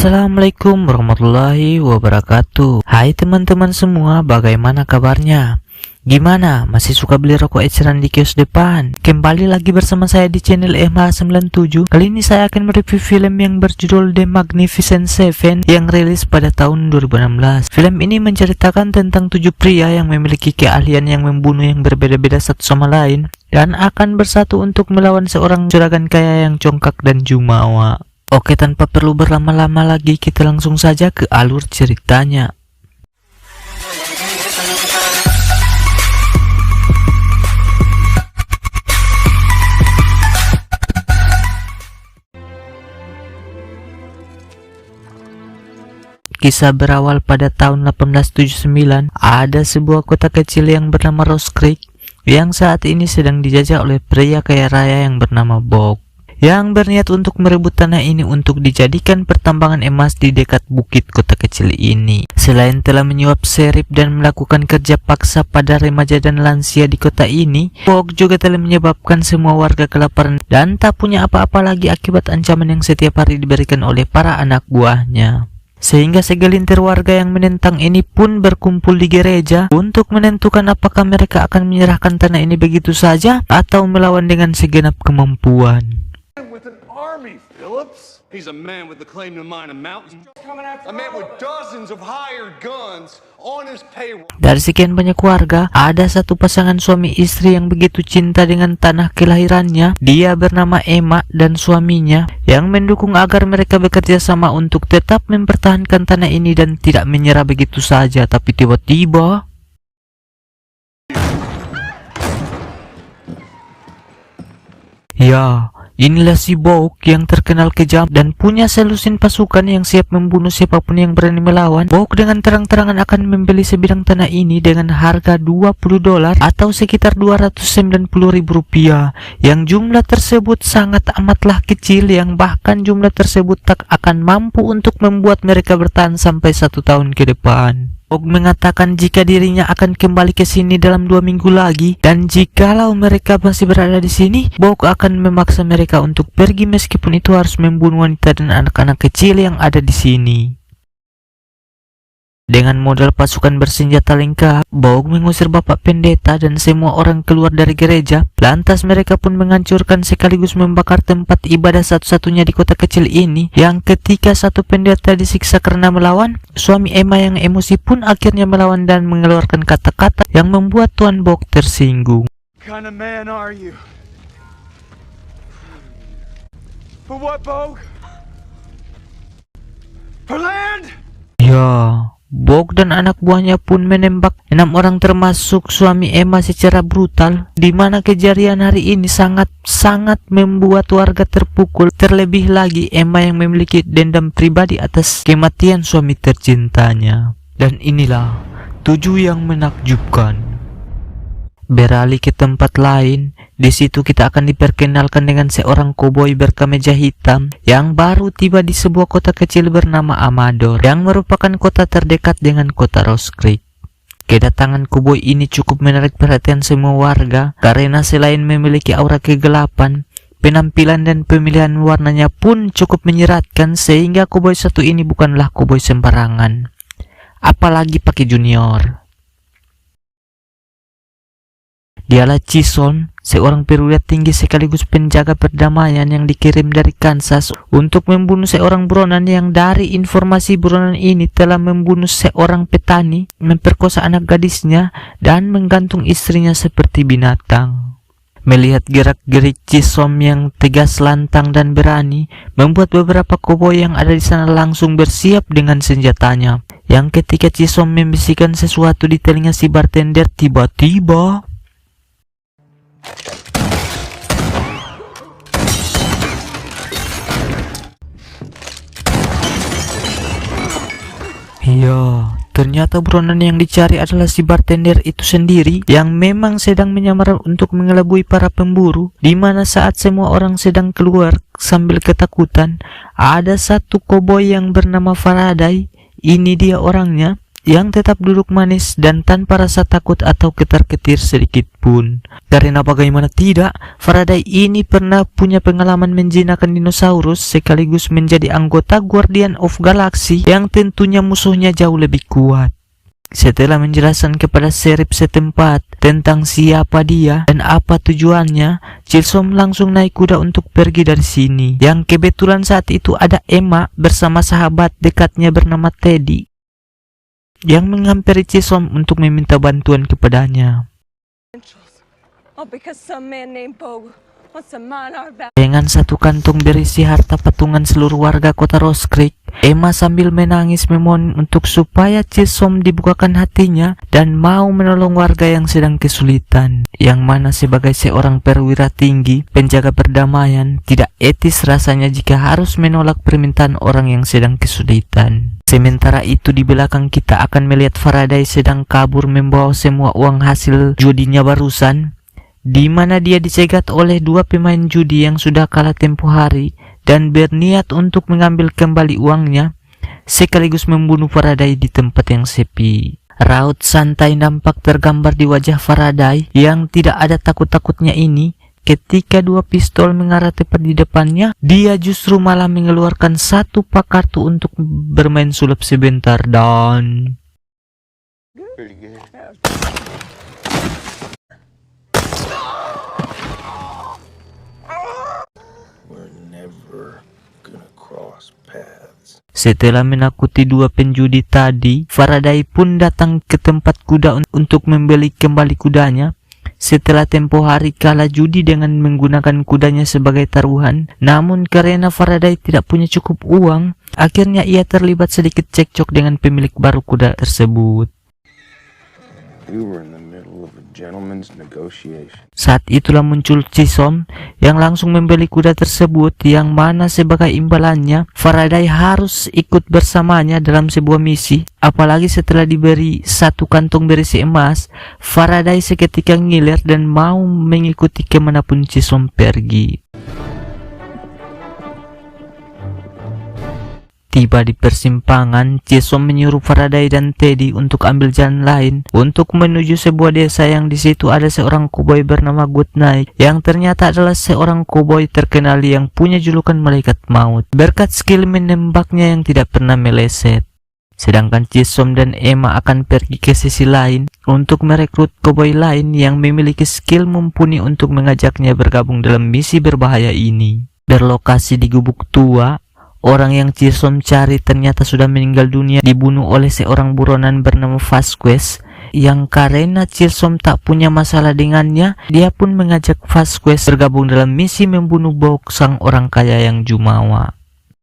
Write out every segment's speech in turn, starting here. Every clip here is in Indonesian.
Assalamualaikum warahmatullahi wabarakatuh. Hai teman-teman semua, bagaimana kabarnya? Gimana? Masih suka beli rokok eceran di kios depan? Kembali lagi bersama saya di channel MH97. Kali ini saya akan mereview film yang berjudul The Magnificent Seven yang rilis pada tahun 2016. Film ini menceritakan tentang 7 pria yang memiliki keahlian yang membunuh yang berbeda-beda satu sama lain dan akan bersatu untuk melawan seorang juragan kaya yang congkak dan jumawa. Oke, tanpa perlu berlama-lama lagi, kita langsung saja ke alur ceritanya. Kisah berawal pada tahun 1879. Ada sebuah kota kecil yang bernama Rose Creek yang saat ini sedang dijajah oleh pria kaya raya yang bernama Bob, yang berniat untuk merebut tanah ini untuk dijadikan pertambangan emas di dekat bukit kota kecil ini. Selain telah menyuap serip dan melakukan kerja paksa pada remaja dan lansia di kota ini, Bob juga telah menyebabkan semua warga kelaparan dan tak punya apa-apa lagi akibat ancaman yang setiap hari diberikan oleh para anak buahnya. Sehingga segelintir warga yang menentang ini pun berkumpul di gereja untuk menentukan apakah mereka akan menyerahkan tanah ini begitu saja atau melawan dengan segenap kemampuan. With an army, Phillips. He's a man with the claim to mine a mountain. A man with dozens of hired guns on his payroll. Dari sekian banyak warga, ada satu pasangan suami istri yang begitu cinta dengan tanah kelahirannya. Dia bernama Emma dan suaminya yang mendukung agar mereka bekerja sama untuk tetap mempertahankan tanah ini dan tidak menyerah begitu saja. Tapi tiba-tiba inilah si Bob yang terkenal kejam dan punya selusin pasukan yang siap membunuh siapapun yang berani melawan. Bob dengan terang-terangan akan membeli sebidang tanah ini dengan harga $20 atau sekitar Rp290.000, yang jumlah tersebut sangat amatlah kecil, yang bahkan jumlah tersebut tak akan mampu untuk membuat mereka bertahan sampai 1 tahun ke depan. Bob mengatakan jika dirinya akan kembali ke sini dalam 2 minggu lagi, dan jikalau mereka masih berada di sini, Bob akan memaksa mereka untuk pergi meskipun itu harus membunuh wanita dan anak-anak kecil yang ada di sini. Dengan modal pasukan bersenjata lengkap, Bob mengusir bapak pendeta dan semua orang keluar dari gereja. Lantas mereka pun menghancurkan sekaligus membakar tempat ibadah satu-satunya di kota kecil ini, yang ketika satu pendeta disiksa karena melawan, suami Emma yang emosi pun akhirnya melawan dan mengeluarkan kata-kata yang membuat Tuan Bob tersinggung. What kind of man are you? For what, Bo? For land? Bob dan anak buahnya pun menembak 6 orang termasuk suami Emma secara brutal, di mana kejadian hari ini sangat membuat warga terpukul. Terlebih lagi Emma yang memiliki dendam pribadi atas kematian suami tercintanya. Dan inilah 7 yang menakjubkan. Beralih ke tempat lain, di situ kita akan diperkenalkan dengan seorang koboi berkemeja hitam yang baru tiba di sebuah kota kecil bernama Amador, yang merupakan kota terdekat dengan kota Rose Creek. Kedatangan koboi ini cukup menarik perhatian semua warga karena selain memiliki aura kegelapan, penampilan dan pemilihan warnanya pun cukup menyeratkan, sehingga koboi satu ini bukanlah koboi sembarangan, apalagi pakai junior. Dialah Chison, seorang perwira tinggi sekaligus penjaga perdamaian yang dikirim dari Kansas untuk membunuh seorang buronan yang dari informasi buronan ini telah membunuh seorang petani, memperkosa anak gadisnya, dan menggantung istrinya seperti binatang. Melihat gerak-gerik Chison yang tegas, lantang, dan berani, membuat beberapa koboi yang ada di sana langsung bersiap dengan senjatanya. Yang ketika Chison membisikkan sesuatu di telinga si bartender, tiba-tiba ternyata buronan yang dicari adalah si bartender itu sendiri, yang memang sedang menyamar untuk mengelabui para pemburu. Di mana saat semua orang sedang keluar sambil ketakutan, ada satu koboi yang bernama Faraday. Ini dia orangnya. yang tetap duduk manis dan tanpa rasa takut atau ketar-ketir sedikit pun. Karena bagaimana tidak, Faraday ini pernah punya pengalaman menjinakkan dinosaurus sekaligus menjadi anggota Guardian of Galaxy yang tentunya musuhnya jauh lebih kuat. Setelah menjelaskan kepada Sheriff setempat tentang siapa dia dan apa tujuannya, Chisom langsung naik kuda untuk pergi dari sini. Yang kebetulan saat itu ada Emma bersama sahabat dekatnya bernama Teddy yang menghampiri Chisom untuk meminta bantuan kepadanya. All because some man named Bo wants to mine our back. Dengan satu kantung berisi harta patungan seluruh warga kota Rose Creek, Emma sambil menangis memohon untuk supaya Chisom dibukakan hatinya dan mau menolong warga yang sedang kesulitan. Yang mana sebagai seorang perwira tinggi, penjaga perdamaian, tidak etis rasanya jika harus menolak permintaan orang yang sedang kesulitan. Sementara itu di belakang kita akan melihat Faraday sedang kabur membawa semua uang hasil judinya barusan, di mana dia dicegat oleh dua pemain judi yang sudah kalah tempo hari dan berniat untuk mengambil kembali uangnya sekaligus membunuh Faraday di tempat yang sepi. Raut santai nampak tergambar di wajah Faraday yang tidak ada takut-takutnya ini. Ketika dua pistol mengarah tepat di depannya, dia justru malah mengeluarkan satu pak kartu untuk bermain sulap sebentar dan... Setelah menakuti dua penjudi tadi, Faraday pun datang ke tempat kuda untuk membeli kembali kudanya. Setelah tempo hari kalah judi dengan menggunakan kudanya sebagai taruhan, namun karena Faraday tidak punya cukup uang, akhirnya ia terlibat sedikit cekcok dengan pemilik baru kuda tersebut. Saat itulah muncul Chisom yang langsung membeli kuda tersebut, yang mana sebagai imbalannya Faraday harus ikut bersamanya dalam sebuah misi. Apalagi setelah diberi satu kantong berisi emas, Faraday seketika ngiler dan mau mengikuti kemanapun Chisom pergi. Tiba di persimpangan, Chisom menyuruh Faraday dan Teddy untuk ambil jalan lain untuk menuju sebuah desa yang di situ ada seorang koboi bernama Goodnight yang ternyata adalah seorang koboi terkenal yang punya julukan malaikat maut berkat skill menembaknya yang tidak pernah meleset. Sedangkan Chisom dan Emma akan pergi ke sisi lain untuk merekrut koboi lain yang memiliki skill mumpuni untuk mengajaknya bergabung dalam misi berbahaya ini. Berlokasi di gubuk tua, orang yang Chisom cari ternyata sudah meninggal dunia dibunuh oleh seorang buronan bernama Vasquez, yang karena Chisom tak punya masalah dengannya, dia pun mengajak Vasquez bergabung dalam misi membunuh Bok, sang orang kaya yang jumawa.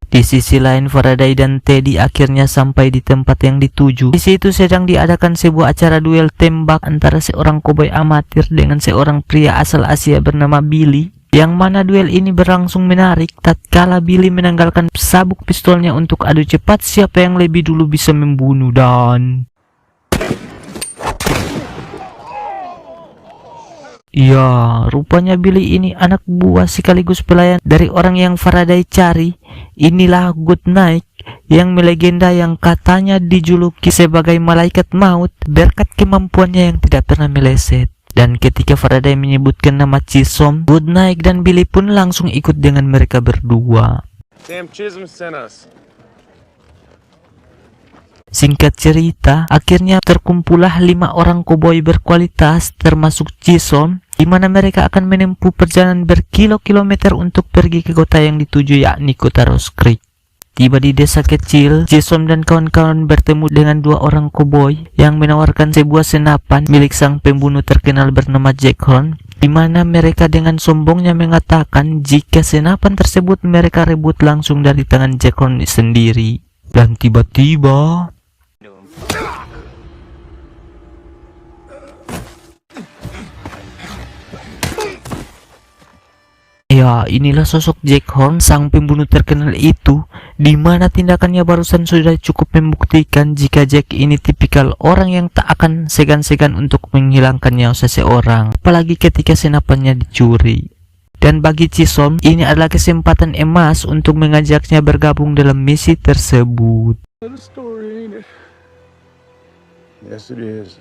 Di sisi lain, Faraday dan Teddy akhirnya sampai di tempat yang dituju. Di situ sedang diadakan sebuah acara duel tembak antara seorang koboi amatir dengan seorang pria asal Asia bernama Billy, yang mana duel ini berlangsung menarik tatkala Billy menanggalkan sabuk pistolnya untuk adu cepat siapa yang lebih dulu bisa membunuh dan... Ya, rupanya Billy ini anak buah sekaligus pelayan dari orang yang Faraday cari. Inilah Goodnight yang melegenda yang katanya dijuluki sebagai malaikat maut berkat kemampuannya yang tidak pernah meleset. Dan ketika Faraday menyebutkan nama Chisom, Goodnight dan Billy pun langsung ikut dengan mereka berdua. Damn, Chisholm sent us. Singkat cerita, akhirnya terkumpullah 5 orang koboi berkualitas termasuk Chisom, di mana mereka akan menempuh perjalanan berkilo-kilometer untuk pergi ke kota yang dituju, yakni kota Rose Creek. Tiba di desa kecil, Chisom dan kawan-kawan bertemu dengan 2 orang koboi yang menawarkan sebuah senapan milik sang pembunuh terkenal bernama Jack Horn, di mana mereka dengan sombongnya mengatakan jika senapan tersebut mereka rebut langsung dari tangan Jack Horn sendiri. Dan tiba-tiba... Ya, inilah sosok Jack Horn, sang pembunuh terkenal itu, di mana tindakannya barusan sudah cukup membuktikan jika Jack ini tipikal orang yang tak akan segan-segan untuk menghilangkan nyawa seseorang, apalagi ketika senapannya dicuri. Dan bagi Chisom, ini adalah kesempatan emas untuk mengajaknya bergabung dalam misi tersebut. Yes, it is.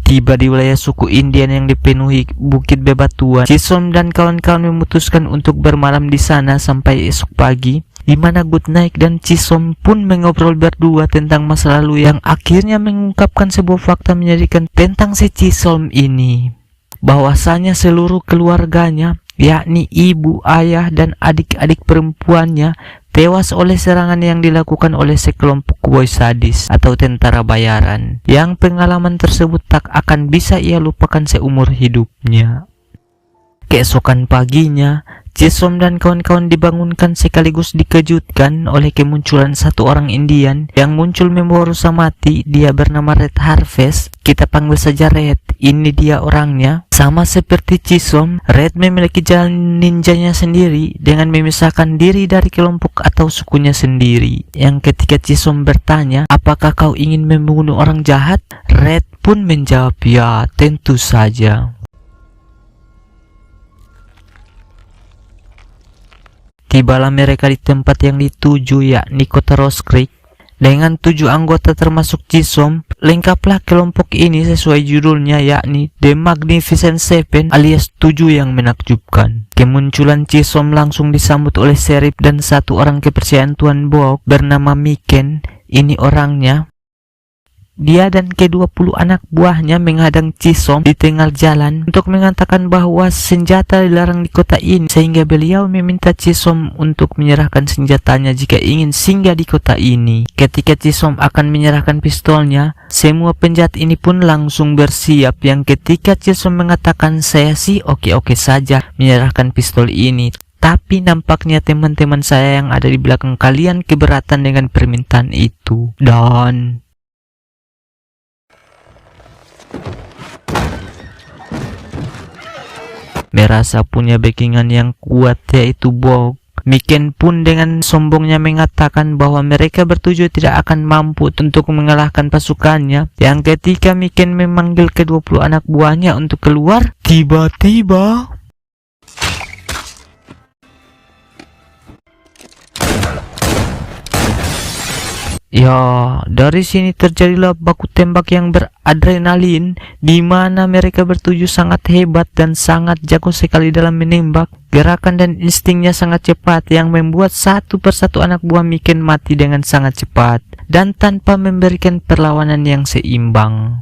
Tiba di wilayah suku Indian yang dipenuhi bukit bebatuan, Chisom dan kawan-kawan memutuskan untuk bermalam di sana sampai esok pagi, di mana Goodnight dan Chisom pun mengobrol berdua tentang masa lalu yang akhirnya mengungkapkan sebuah fakta menyedihkan tentang si Chisom ini, bahwasanya seluruh keluarganya, yakni ibu, ayah, dan adik-adik perempuannya tewas oleh serangan yang dilakukan oleh sekelompok boy sadis atau tentara bayaran, yang pengalaman tersebut tak akan bisa ia lupakan seumur hidupnya. Keesokan paginya, Chisom dan kawan-kawan dibangunkan sekaligus dikejutkan oleh kemunculan satu orang Indian yang muncul membawa rusa mati. Dia bernama Red Harvest, kita panggil saja Red. Ini dia orangnya. Sama seperti Chisom, Red memiliki jalan ninjanya sendiri dengan memisahkan diri dari kelompok atau sukunya sendiri. Yang ketika Chisom bertanya, apakah kau ingin membunuh orang jahat? Red pun menjawab, ya tentu saja. Tibalah mereka di tempat yang dituju, yakni kota Rose Creek. Dengan 7 anggota termasuk Chisom, lengkaplah kelompok ini sesuai judulnya, yakni The Magnificent Seven alias 7 yang menakjubkan. Kemunculan Chisom langsung disambut oleh Sheriff dan satu orang kepercayaan Tuan Boog bernama Miken. Ini orangnya. Dia dan ke-20 anak buahnya menghadang Chisom di tengah jalan untuk mengatakan bahwa senjata dilarang di kota ini, sehingga beliau meminta Chisom untuk menyerahkan senjatanya jika ingin singgah di kota ini. Ketika Chisom akan menyerahkan pistolnya, semua penjahat ini pun langsung bersiap, yang ketika Chisom mengatakan saya sih oke-oke saja menyerahkan pistol ini, tapi nampaknya teman-teman saya yang ada di belakang kalian keberatan dengan permintaan itu. Dan merasa punya backingan yang kuat, yaitu Boog, Miken pun dengan sombongnya mengatakan bahwa mereka bertujuh tidak akan mampu untuk mengalahkan pasukannya. Yang ketika Miken memanggil ke-20 anak buahnya untuk keluar, tiba-tiba ya, dari sini terjadilah baku tembak yang beradrenalin, di mana mereka bertujuh sangat hebat dan sangat jago sekali dalam menembak. Gerakan dan instingnya sangat cepat yang membuat satu persatu anak buah Miken mati dengan sangat cepat dan tanpa memberikan perlawanan yang seimbang.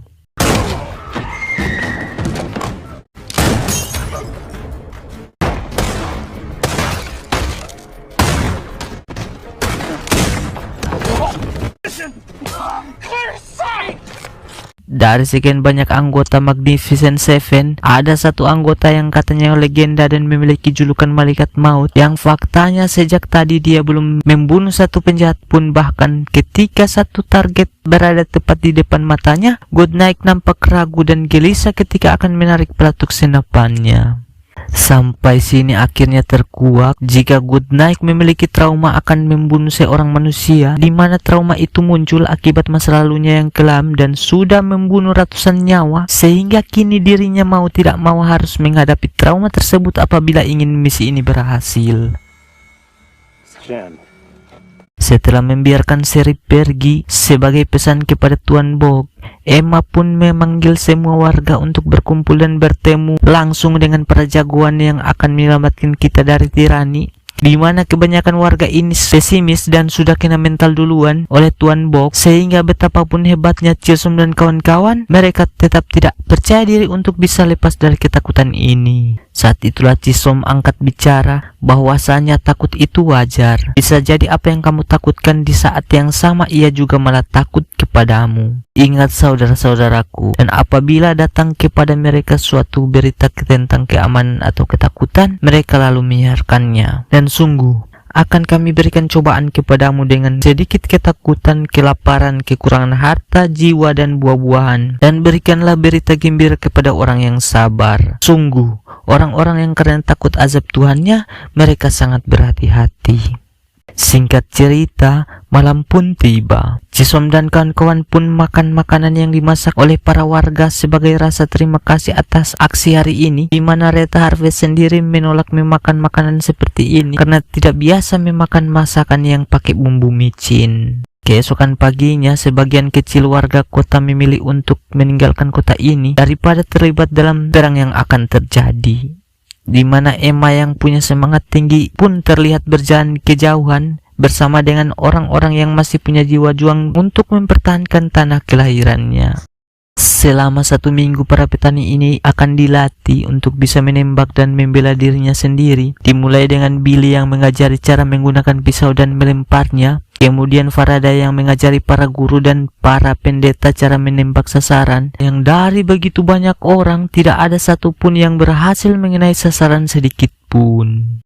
Dari sekian banyak anggota Magnificent Seven, ada satu anggota yang katanya legenda dan memiliki julukan Malaikat Maut, yang faktanya sejak tadi dia belum membunuh satu penjahat pun. Bahkan ketika satu target berada tepat di depan matanya, Goodnight nampak ragu dan gelisah ketika akan menarik pelatuk senapannya. Sampai sini akhirnya terkuak jika Goodnight memiliki trauma akan membunuh seorang manusia, di mana trauma itu muncul akibat masa lalunya yang kelam dan sudah membunuh ratusan nyawa, sehingga kini dirinya mau tidak mau harus menghadapi trauma tersebut apabila ingin misi ini berhasil. Setelah membiarkan Sheriff pergi sebagai pesan kepada Tuan Boog, Emma pun memanggil semua warga untuk berkumpul dan bertemu langsung dengan para jagoan yang akan menyelamatkan kita dari tirani, di mana kebanyakan warga ini pesimis dan sudah kena mental duluan oleh Tuan Boog, sehingga betapapun hebatnya Chisom dan kawan-kawan, mereka tetap tidak percaya diri untuk bisa lepas dari ketakutan ini. Saat itulah Chisom angkat bicara bahwasanya takut itu wajar. Bisa jadi apa yang kamu takutkan di saat yang sama ia juga malah takut kepadamu. Ingat saudara-saudaraku, dan apabila datang kepada mereka suatu berita tentang keamanan atau ketakutan, mereka lalu menyiarkannya. Dan sungguh akan kami berikan cobaan kepadamu dengan sedikit ketakutan, kelaparan, kekurangan harta, jiwa, dan buah-buahan. Dan berikanlah berita gembira kepada orang yang sabar. Sungguh, orang-orang yang karena takut azab Tuhannya, mereka sangat berhati-hati. Singkat cerita, malam pun tiba. Chisom dan kawan-kawan pun makan makanan yang dimasak oleh para warga sebagai rasa terima kasih atas aksi hari ini, di mana Red Harvest sendiri menolak memakan makanan seperti ini karena tidak biasa memakan masakan yang pakai bumbu micin. Keesokan paginya, sebagian kecil warga kota memilih untuk meninggalkan kota ini daripada terlibat dalam perang yang akan terjadi, di mana Emma yang punya semangat tinggi pun terlihat berjalan kejauhan bersama dengan orang-orang yang masih punya jiwa juang untuk mempertahankan tanah kelahirannya. Selama 1 minggu para petani ini akan dilatih untuk bisa menembak dan membela dirinya sendiri, dimulai dengan Billy yang mengajari cara menggunakan pisau dan melemparnya, kemudian Faraday yang mengajari para guru dan para pendeta cara menembak sasaran, yang dari begitu banyak orang tidak ada satupun yang berhasil mengenai sasaran sedikit pun.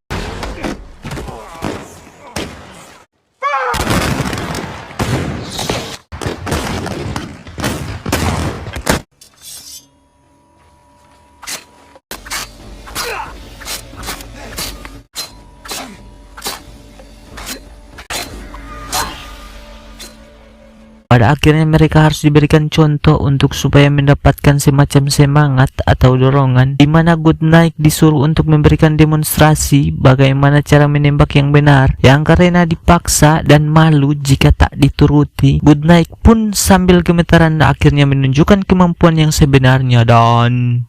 Pada akhirnya mereka harus diberikan contoh untuk supaya mendapatkan semacam semangat atau dorongan, di mana Goodnight disuruh untuk memberikan demonstrasi bagaimana cara menembak yang benar, yang karena dipaksa dan malu jika tak dituruti, Goodnight pun sambil gemetaran akhirnya menunjukkan kemampuan yang sebenarnya. Dan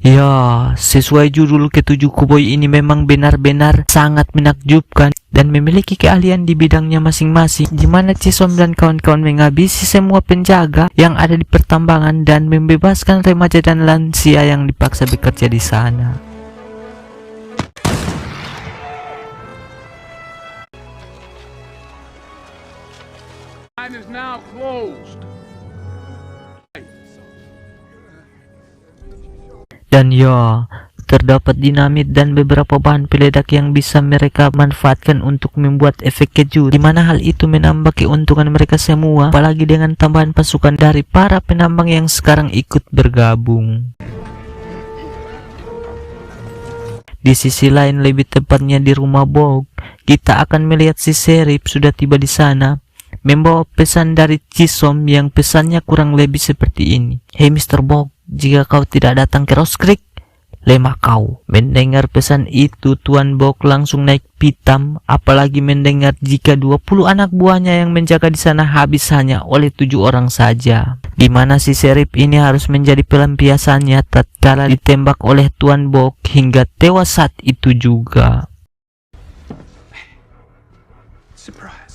ya, sesuai judul ketujuh koboi ini memang benar-benar sangat menakjubkan dan memiliki keahlian di bidangnya masing-masing, di mana Chisom dan kawan-kawan menghabisi semua penjaga yang ada di pertambangan dan membebaskan remaja dan lansia yang dipaksa bekerja di sana. Mine is now closed. Dan ya, terdapat dinamit dan beberapa bahan peledak yang bisa mereka manfaatkan untuk membuat efek kejut, di mana hal itu menambah keuntungan mereka semua, apalagi dengan tambahan pasukan dari para penambang yang sekarang ikut bergabung. Di sisi lain, lebih tepatnya di rumah Bog, kita akan melihat si Sheriff sudah tiba di sana, membawa pesan dari Chisom yang pesannya kurang lebih seperti ini. "Hey Mr. Bog, jika kau tidak datang ke Rose Creek, lemah kau." Mendengar pesan itu, Tuan Bog langsung naik pitam, apalagi mendengar jika 20 anak buahnya yang menjaga di sana habis hanya oleh 7 orang saja, di mana si Sheriff ini harus menjadi pelampiasannya tatkala ditembak oleh Tuan Bog hingga tewas saat itu juga. Surprise.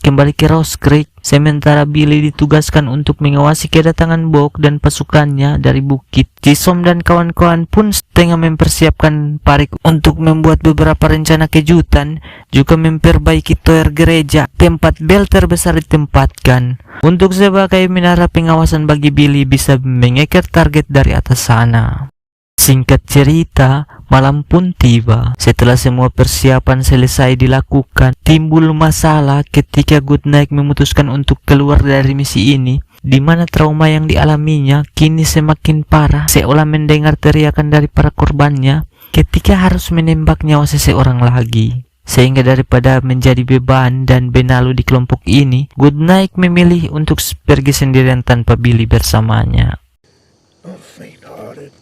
Kembali ke Rose Creek, sementara Billy ditugaskan untuk mengawasi kedatangan Bog dan pasukannya dari bukit. Chisom dan kawan-kawan pun setengah mempersiapkan parik untuk membuat beberapa rencana kejutan, juga memperbaiki tower gereja tempat bel terbesar ditempatkan, untuk sebagai menara pengawasan bagi Billy bisa mengeker target dari atas sana. Singkat cerita, malam pun tiba. Setelah semua persiapan selesai dilakukan, timbul masalah ketika Goodnight memutuskan untuk keluar dari misi ini, di mana trauma yang dialaminya kini semakin parah seolah mendengar teriakan dari para korbannya ketika harus menembak nyawa seseorang lagi. Sehingga daripada menjadi beban dan benalu di kelompok ini, Goodnight memilih untuk pergi sendirian tanpa Billy bersamanya. I'm faint-hearted.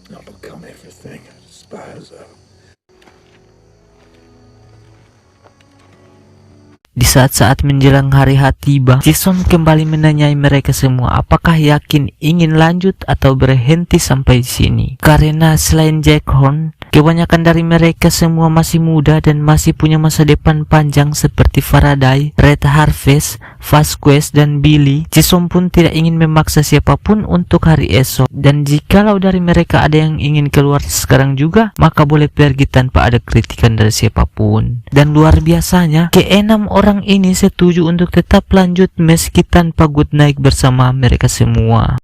I'll become everything I despise of. Di saat-saat menjelang hari H tiba, Chisom kembali menanyai mereka semua apakah yakin ingin lanjut atau berhenti sampai sini. Karena selain Jack Horn, kebanyakan dari mereka semua masih muda dan masih punya masa depan panjang seperti Faraday, Red Harvest, Vasquez, dan Billy. Chisom pun tidak ingin memaksa siapapun untuk hari esok, dan jikalau dari mereka ada yang ingin keluar sekarang juga, maka boleh pergi tanpa ada kritikan dari siapapun. Dan luar biasanya, ke-6 orang ini setuju untuk tetap lanjut meski tanpa Goodnight bersama mereka semua.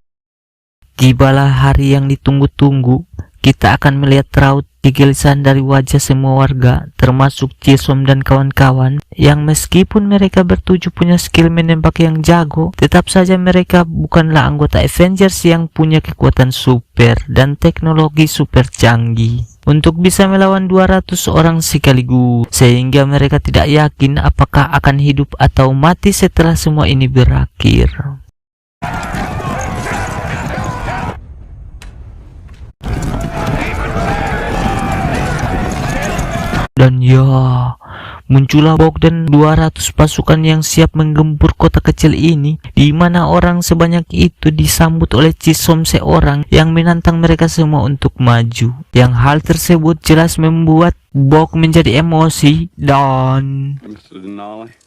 Tibalah hari yang ditunggu-tunggu. Kita akan melihat raut kegelisahan dari wajah semua warga, termasuk Chisom dan kawan-kawan, yang meskipun mereka bertujuh punya skill menembak yang jago, tetap saja mereka bukanlah anggota Avengers yang punya kekuatan super dan teknologi super canggih untuk bisa melawan 200 orang sekaligus, sehingga mereka tidak yakin apakah akan hidup atau mati setelah semua ini berakhir. Dan ya, muncullah Bogdan 200 pasukan yang siap menggempur kota kecil ini, di mana orang sebanyak itu disambut oleh Chisom seorang yang menantang mereka semua untuk maju. Yang hal tersebut jelas membuat Bog menjadi emosi dan Mr. Denali.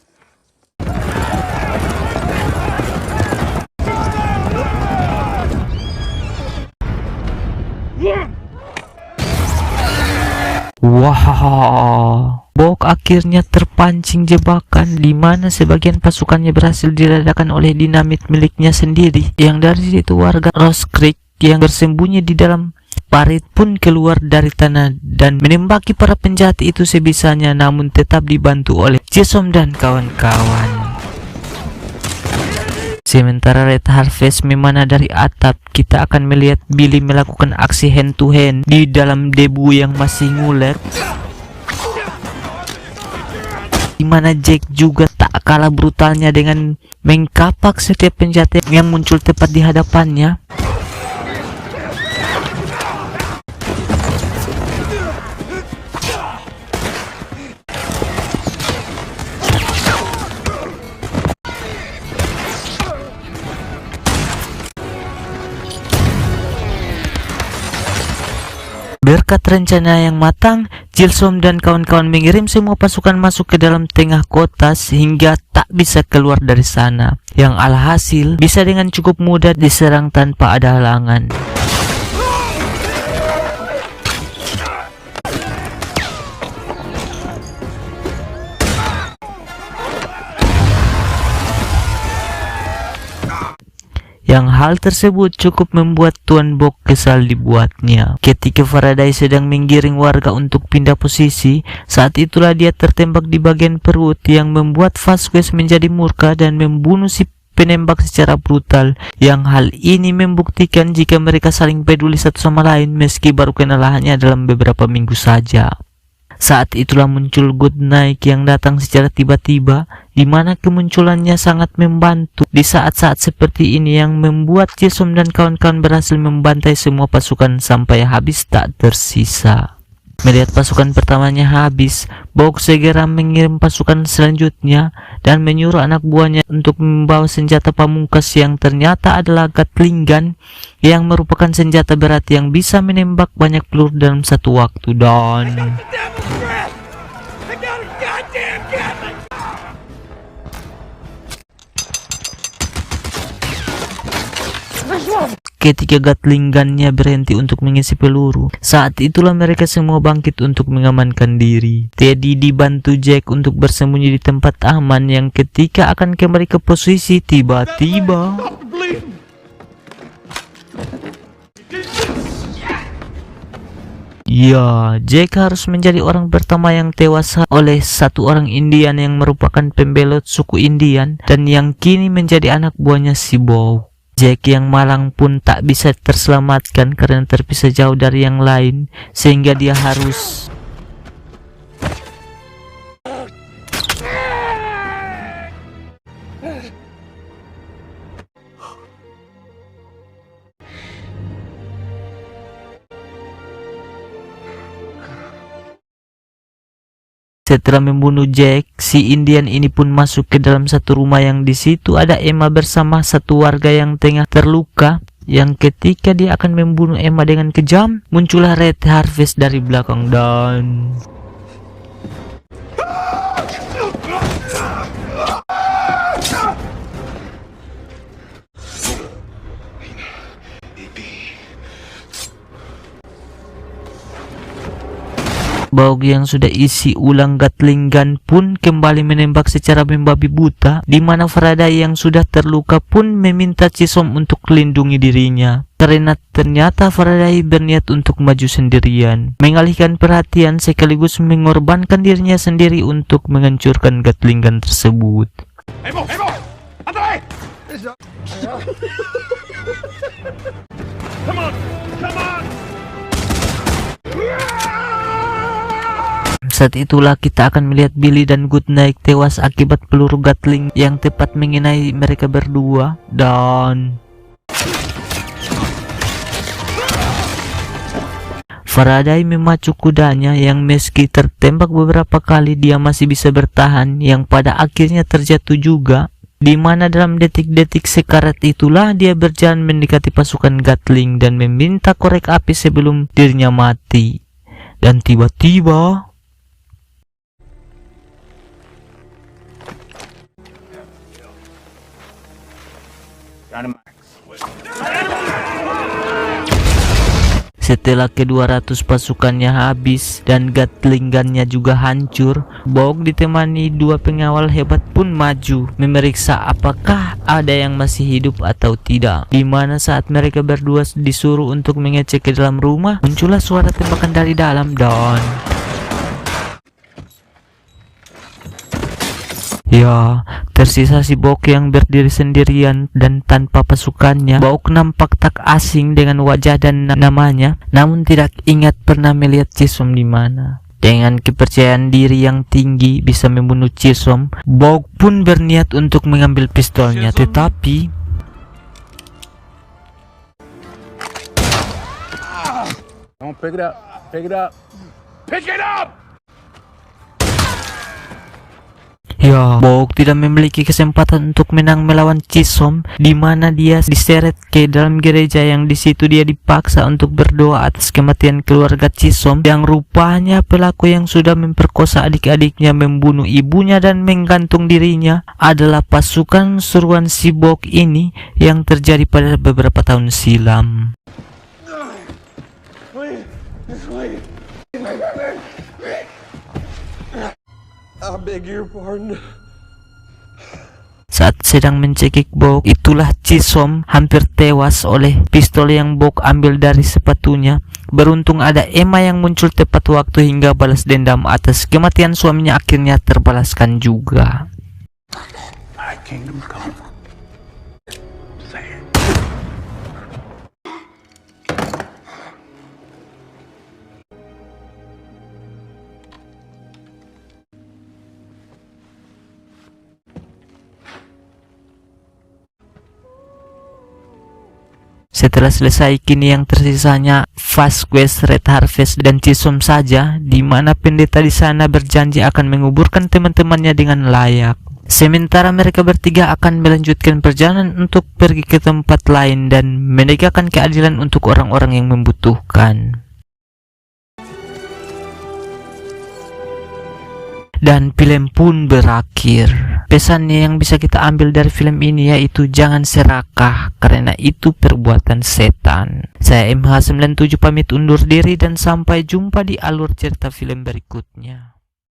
wah, Bog akhirnya terpancing jebakan di mana sebagian pasukannya berhasil diledakkan oleh dinamit miliknya sendiri. Yang dari situ warga Rose Creek yang bersembunyi di dalam parit pun keluar dari tanah dan menembaki para penjahat itu sebisanya, namun tetap dibantu oleh Chisom dan kawan-kawan. Sementara Red Harvest memana dari atap, kita akan melihat Billy melakukan aksi hand to hand di dalam debu yang masih ngulet, dimana Jack juga tak kalah brutalnya dengan mengkapak setiap penjahat yang muncul tepat di hadapannya. Berkat rencana yang matang, Chisom dan kawan-kawan mengirim semua pasukan masuk ke dalam tengah kota sehingga tak bisa keluar dari sana. Yang alhasil bisa dengan cukup mudah diserang tanpa ada halangan. Yang hal tersebut cukup membuat Tuan Bog kesal dibuatnya. Ketika Faraday sedang menggiring warga untuk pindah posisi, saat itulah dia tertembak di bagian perut yang membuat Vasquez menjadi murka dan membunuh si penembak secara brutal. Yang hal ini membuktikan jika mereka saling peduli satu sama lain meski baru kenalannya dalam beberapa minggu saja. Saat itulah muncul Goodnight yang datang secara tiba-tiba, di mana kemunculannya sangat membantu di saat-saat seperti ini yang membuat Chisom dan kawan-kawan berhasil membantai semua pasukan sampai habis tak tersisa. Melihat pasukan pertamanya habis, Bog segera mengirim pasukan selanjutnya dan menyuruh anak buahnya untuk membawa senjata pamungkas yang ternyata adalah Gatling gun yang merupakan senjata berat yang bisa menembak banyak peluru dalam satu waktu. Dan ketika Gatling gun-nya berhenti untuk mengisi peluru, saat itulah mereka semua bangkit untuk mengamankan diri. Teddy dibantu Jack untuk bersembunyi di tempat aman yang ketika akan kembali ke posisi tiba-tiba ya, Jack harus menjadi orang pertama yang tewas oleh satu orang Indian yang merupakan pembelot suku Indian dan yang kini menjadi anak buahnya si Bow. Jack yang malang pun tak bisa terselamatkan karena terpisah jauh dari yang lain, sehingga dia harus setelah membunuh Jack, si Indian ini pun masuk ke dalam satu rumah yang di situ ada Emma bersama satu warga yang tengah terluka. Yang ketika dia akan membunuh Emma dengan kejam, muncullah Red Harvest dari belakang dan Bog yang sudah isi ulang Gatling gun pun kembali menembak secara membabi buta, di mana Faraday yang sudah terluka pun meminta Chisom untuk melindungi dirinya. Karena ternyata Faraday berniat untuk maju sendirian, mengalihkan perhatian sekaligus mengorbankan dirinya sendiri untuk menghancurkan Gatling gun tersebut. Hey, Bo! Andale! Come on! Saat itulah kita akan melihat Billy dan Goodnight tewas akibat peluru Gatling yang tepat mengenai mereka berdua Faraday memacu kudanya yang meski tertembak beberapa kali dia masih bisa bertahan, yang pada akhirnya terjatuh juga. Di mana dalam detik-detik sekarat itulah dia berjalan mendekati pasukan Gatling dan meminta korek api sebelum dirinya mati. Dan tiba-tiba setelah ke-200 pasukannya habis dan Gatling gunnya juga hancur, Bogg ditemani 2 pengawal hebat pun maju memeriksa apakah ada yang masih hidup atau tidak. Dimana saat mereka berdua disuruh untuk mengecek ke dalam rumah, muncullah suara tembakan dari dalam dan ya, tersisa si Bogg yang berdiri sendirian dan tanpa pasukannya. Bogg nampak tak asing dengan wajah dan namanya, namun tidak ingat pernah melihat Chisom di mana. Dengan kepercayaan diri yang tinggi bisa membunuh Chisom, Bogg pun berniat untuk mengambil pistolnya, tetapi Don't pick it up. Pick it up. Pick it up! ya, Bogg tidak memiliki kesempatan untuk menang melawan Chisom, di mana dia diseret ke dalam gereja yang di situ dia dipaksa untuk berdoa atas kematian keluarga Chisom, yang rupanya pelaku yang sudah memperkosa adik-adiknya, membunuh ibunya dan menggantung dirinya adalah pasukan suruhan si Bogg ini yang terjadi pada beberapa tahun silam. I beg your pardon. Saat sedang mencekik Bogg, itulah Chisom hampir tewas oleh pistol yang Bogg ambil dari sepatunya. Beruntung ada Emma yang muncul tepat waktu hingga balas dendam atas kematian suaminya akhirnya terbalaskan juga. My kingdom come. Say it. Setelah selesai, kini yang tersisanya Vasquez, Red Harvest, dan Chisom saja, di mana pendeta di sana berjanji akan menguburkan teman-temannya dengan layak. Sementara mereka bertiga akan melanjutkan perjalanan untuk pergi ke tempat lain dan menegakkan keadilan untuk orang-orang yang membutuhkan. Dan film pun berakhir. Pesannya yang bisa kita ambil dari film ini yaitu jangan serakah, karena itu perbuatan setan. Saya MH97 pamit undur diri dan sampai jumpa di alur cerita film berikutnya.